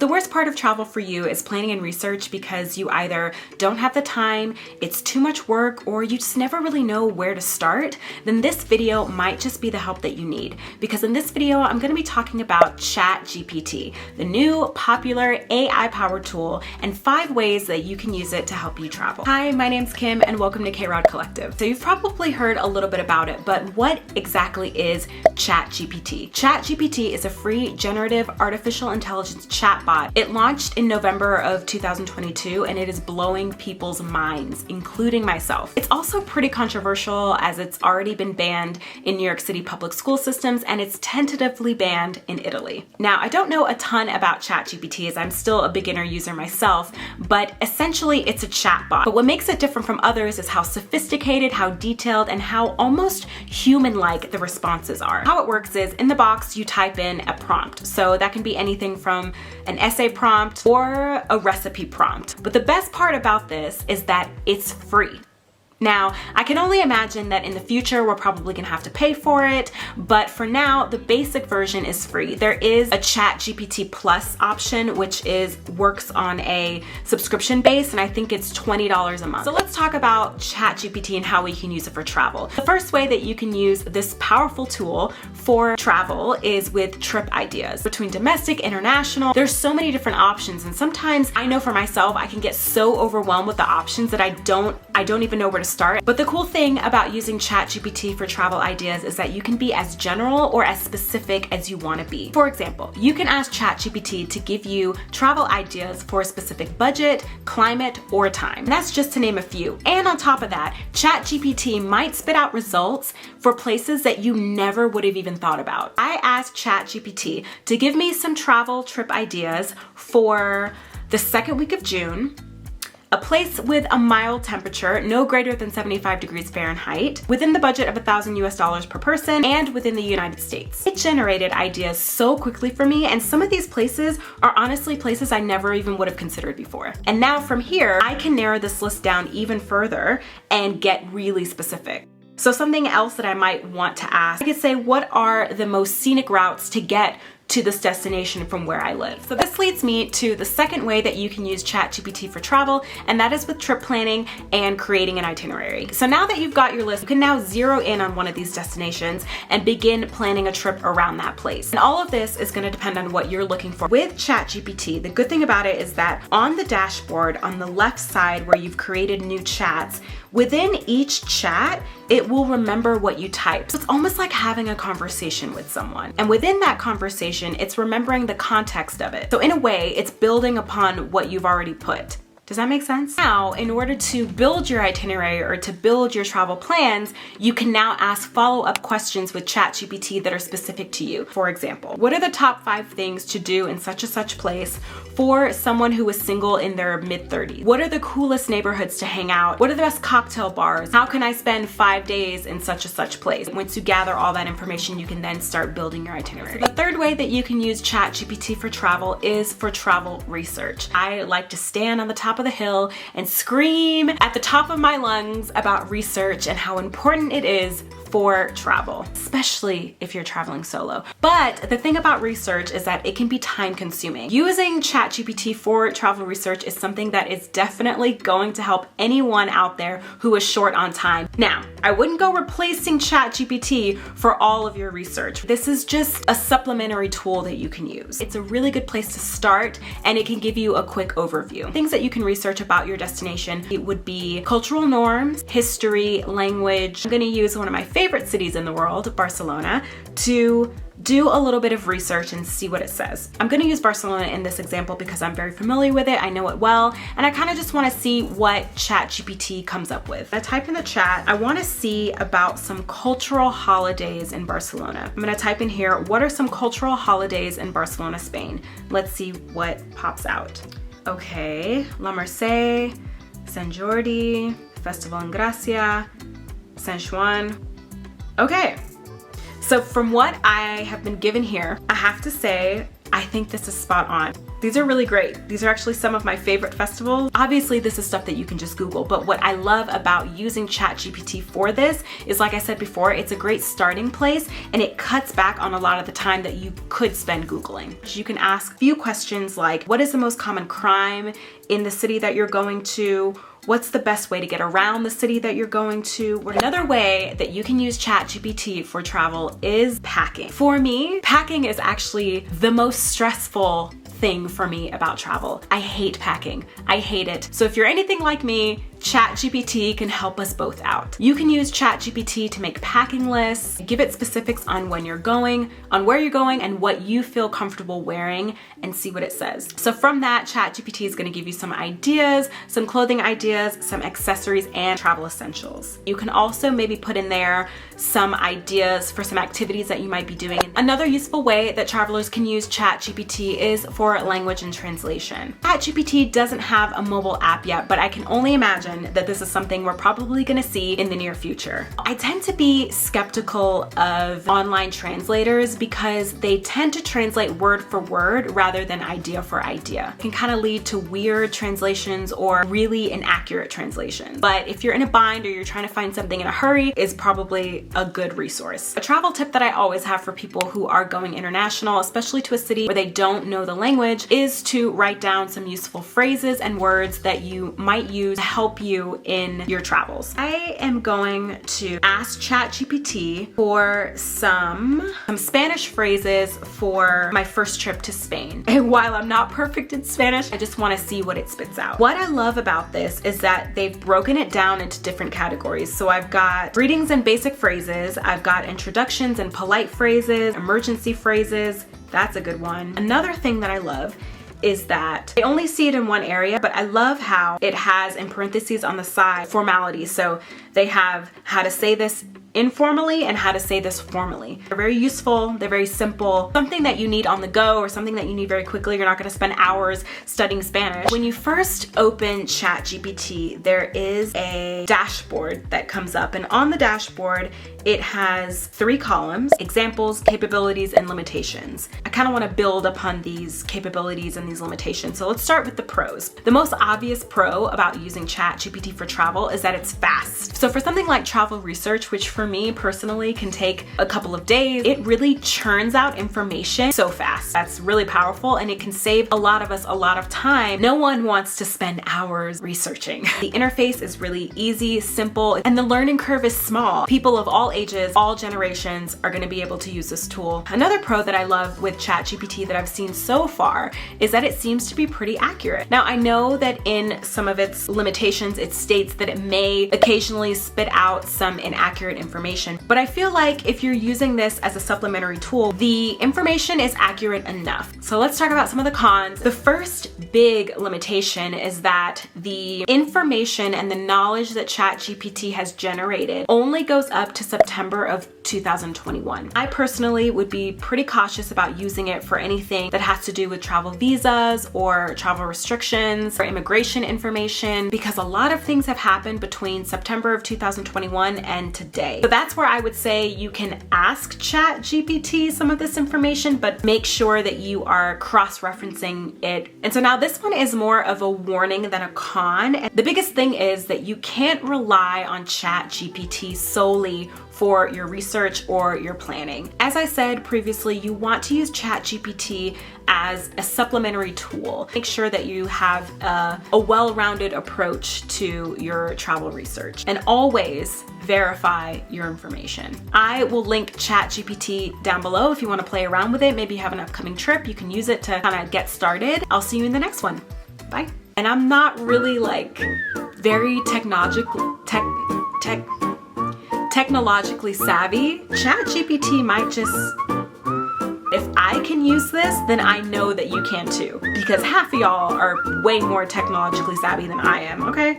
the worst part of travel for you is planning and research because you either don't have the time, it's too much work, or you just never really know where to start, then this video might just be the help that you need. Because in this video, I'm gonna be talking about ChatGPT, the new popular AI-powered tool, and 5 ways that you can use it to help you travel. Hi, my name's Kim, and welcome to KRod Collective. So you've probably heard a little bit about it, but what exactly is ChatGPT? ChatGPT is a free generative artificial intelligence chatbot. It launched in November of 2022, and it is blowing people's minds, including myself. It's also pretty controversial as it's already been banned in New York City public school systems, and it's tentatively banned in Italy. Now, I don't know a ton about ChatGPT as I'm still a beginner user myself, but essentially it's a chatbot. But what makes it different from others is how sophisticated, how detailed, and how almost human-like the responses are. How it works is, in the box, you type in a prompt. So that can be anything from an essay prompt or a recipe prompt. But the best part about this is that it's free. Now, I can only imagine that in the future, we're probably gonna have to pay for it, but for now, the basic version is free. There is a ChatGPT Plus option, which works on a subscription base, and I think it's $20 a month. So let's talk about ChatGPT and how we can use it for travel. The first way that you can use this powerful tool for travel is with trip ideas. Between domestic, international, there's so many different options, and sometimes I know for myself, I can get so overwhelmed with the options that I don't even know where to start. But the cool thing about using ChatGPT for travel ideas is that you can be as general or as specific as you want to be. For example, you can ask ChatGPT to give you travel ideas for a specific budget, climate, or time. And that's just to name a few. And on top of that, ChatGPT might spit out results for places that you never would have even thought about. I asked ChatGPT to give me some travel trip ideas for the second week of June, a place with a mild temperature, no greater than 75 degrees Fahrenheit, within the budget of $1,000 per person, and within the United States. It generated ideas so quickly for me, and some of these places are honestly places I never even would have considered before. And now from here, I can narrow this list down even further and get really specific. So something else that I might want to ask, I could say, what are the most scenic routes to get to this destination from where I live? So this leads me to the second way that you can use ChatGPT for travel, and that is with trip planning and creating an itinerary. So now that you've got your list, you can now zero in on one of these destinations and begin planning a trip around that place. And all of this is going to depend on what you're looking for. With ChatGPT, the good thing about it is that on the dashboard, on the left side where you've created new chats, within each chat, it will remember what you typed. So it's almost like having a conversation with someone. And within that conversation, it's remembering the context of it. So in a way, it's building upon what you've already put. Does that make sense? Now, in order to build your itinerary or to build your travel plans, you can now ask follow-up questions with ChatGPT that are specific to you. For example, what are the top 5 things to do in such and such place for someone who is single in their mid-30s? What are the coolest neighborhoods to hang out? What are the best cocktail bars? How can I spend 5 days in such and such place? Once you gather all that information, you can then start building your itinerary. So the third way that you can use ChatGPT for travel is for travel research. I like to stand on the top of the hill and scream at the top of my lungs about research and how important it is for travel, especially if you're traveling solo. But the thing about research is that it can be time consuming. Using ChatGPT for travel research is something that is definitely going to help anyone out there who is short on time. Now, I wouldn't go replacing ChatGPT for all of your research. This is just a supplementary tool that you can use. It's a really good place to start, and it can give you a quick overview. Things that you can research about your destination, it would be cultural norms, history, language. I'm gonna use one of my favorite cities in the world, Barcelona, to do a little bit of research and see what it says. I'm gonna use Barcelona in this example because I'm very familiar with it, I know it well, and I kind of just wanna see what ChatGPT comes up with. I type in the chat, I wanna see about some cultural holidays in Barcelona. I'm gonna type in here, what are some cultural holidays in Barcelona, Spain? Let's see what pops out. Okay, La Mercè, Sant Jordi, Festival en Gracia, Sant Juan. Okay. So from what I have been given here, I have to say, I think this is spot on. These are really great. These are actually some of my favorite festivals. Obviously, this is stuff that you can just Google, but what I love about using ChatGPT for this is, like I said before, it's a great starting place and it cuts back on a lot of the time that you could spend Googling. You can ask a few questions like, what is the most common crime in the city that you're going to? What's the best way to get around the city that you're going to? Another way that you can use ChatGPT for travel is packing. For me, packing is actually the most stressful thing for me about travel. I hate packing. I hate it. So if you're anything like me, ChatGPT can help us both out. You can use ChatGPT to make packing lists, give it specifics on when you're going, on where you're going, and what you feel comfortable wearing, and see what it says. So from that, ChatGPT is going to give you some ideas, some clothing ideas, some accessories, and travel essentials. You can also maybe put in there some ideas for some activities that you might be doing. Another useful way that travelers can use ChatGPT is for language and translation. ChatGPT doesn't have a mobile app yet, but I can only imagine that this is something we're probably going to see in the near future. I tend to be skeptical of online translators because they tend to translate word for word rather than idea for idea. It can kind of lead to weird translations or really inaccurate translations. But if you're in a bind or you're trying to find something in a hurry, is probably a good resource. A travel tip that I always have for people who are going international, especially to a city where they don't know the language, is to write down some useful phrases and words that you might use to help you in your travels. I am going to ask ChatGPT for some Spanish phrases for my first trip to Spain. And while I'm not perfect in Spanish, I just want to see what it spits out. What I love about this is that they've broken it down into different categories. So I've got greetings and basic phrases, I've got introductions and polite phrases, emergency phrases. That's a good one. Another thing that I love is that I only see it in one area, but I love how it has in parentheses on the side formalities. So they have how to say this informally and how to say this formally. They're very useful, they're very simple, something that you need on the go or something that you need very quickly. You're not going to spend hours studying Spanish. When you first open ChatGPT, there is a dashboard that comes up, and on the dashboard it has 3 columns: examples, capabilities, and limitations. I kind of want to build upon these capabilities and these limitations. So let's start with the pros. The most obvious pro about using ChatGPT for travel is that it's fast. So for something like travel research, which for me personally can take a couple of days, it really churns out information so fast. That's really powerful, and it can save a lot of us a lot of time. No one wants to spend hours researching. The interface is really easy, simple, and the learning curve is small. People of all ages, all generations are going to be able to use this tool. Another pro that I love with ChatGPT that I've seen so far is that it seems to be pretty accurate. Now, I know that in some of its limitations, it states that it may occasionally spit out some inaccurate information, but I feel like if you're using this as a supplementary tool, the information is accurate enough. So let's talk about some of the cons. The first big limitation is that the information and the knowledge that ChatGPT has generated only goes up to September of 2021. I personally would be pretty cautious about using it for anything that has to do with travel visas or travel restrictions or immigration information, because a lot of things have happened between September of 2021 and today. So that's where I would say you can ask ChatGPT some of this information, but make sure that you are cross-referencing it. And so now this one is more of a warning than a con. And the biggest thing is that you can't rely on ChatGPT solely for your research or your planning. As I said previously, you want to use ChatGPT as a supplementary tool. Make sure that you have a well-rounded approach to your travel research, and always verify your information. I will link ChatGPT down below if you want to play around with it. Maybe you have an upcoming trip, you can use it to kind of get started. I'll see you in the next one. Bye. And I'm not really like very technologically savvy. ChatGPT might just, if I can use this, then I know that you can too, because half of y'all are way more technologically savvy than I am, okay?